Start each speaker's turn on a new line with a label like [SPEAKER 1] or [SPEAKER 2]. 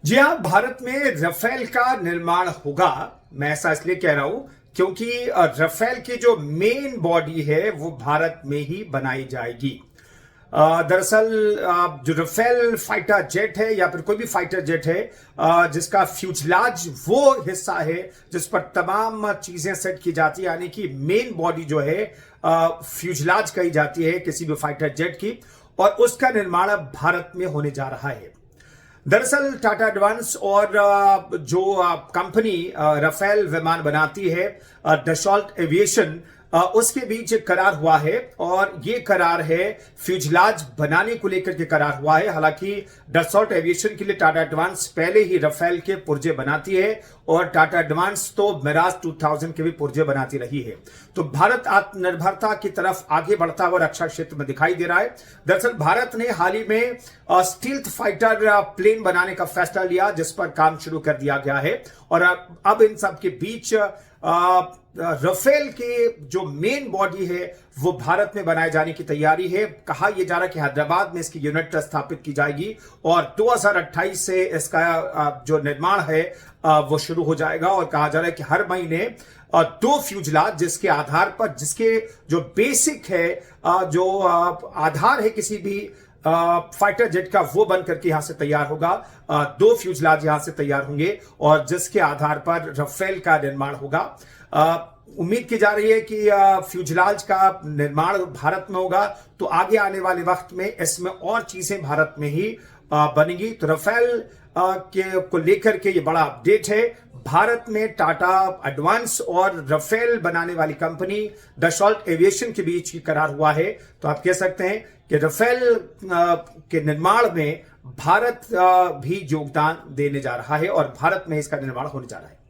[SPEAKER 1] जी हाँ, भारत में राफेल का निर्माण होगा। मैं ऐसा इसलिए कह रहा हूं क्योंकि राफेल की जो मेन बॉडी है वो भारत में ही बनाई जाएगी। दरअसल जो राफेल फाइटर जेट है या फिर कोई भी फाइटर जेट है, जिसका फ्यूजलाज वो हिस्सा है जिस पर तमाम चीजें सेट की जाती है, यानी कि मेन बॉडी जो है फ्यूजलाज कही जाती है किसी भी फाइटर जेट की, और उसका निर्माण अब भारत में होने जा रहा है। दरअसल टाटा एडवांस और जो कंपनी राफेल विमान बनाती है, डसॉल्ट एविएशन, उसके बीच एक करार हुआ है, और ये करार है फ्यूजलाज बनाने को लेकर के करार हुआ है। हालांकि डसॉल्ट एविएशन के लिए टाटा एडवांस पहले ही राफेल के पुर्जे बनाती है, और टाटा एडवांस तो मिराज 2000 के भी पुर्जे बनाती रही है। तो भारत आत्मनिर्भरता की तरफ आगे बढ़ता हुआ रक्षा क्षेत्र में दिखाई दे रहा है। दरअसल भारत ने हाल ही में स्टील्थ फाइटर प्लेन बनाने का फैसला लिया, जिस पर काम शुरू कर दिया गया है, और अब इन सब के बीच राफेल के जो मेन बॉडी है वो भारत में बनाए जाने की तैयारी है। कहा यह जा रहा है कि हैदराबाद में इसकी यूनिट स्थापित की जाएगी, और 2028 से इसका जो निर्माण है वो शुरू हो जाएगा। और कहा जा रहा है कि हर महीने 2 फ्यूजलाज, जिसके आधार पर, जिसके जो बेसिक है, जो आधार है किसी भी फाइटर जेट का, वो बन करके यहां से तैयार होगा। 2 फ्यूजलाज यहां से तैयार होंगे, और जिसके आधार पर राफेल का निर्माण होगा। उम्मीद की जा रही है कि फ्यूजलाज का निर्माण भारत में होगा, तो आगे आने वाले वक्त में इसमें और चीजें भारत में ही बनेंगी। तो राफेल के को लेकर के ये बड़ा अपडेट है। भारत में टाटा एडवांस और राफेल बनाने वाली कंपनी डसॉल्ट एविएशन के बीच ही करार हुआ है। तो आप कह सकते हैं कि राफेल के निर्माण में भारत भी योगदान देने जा रहा है, और भारत में इसका निर्माण होने जा रहा है।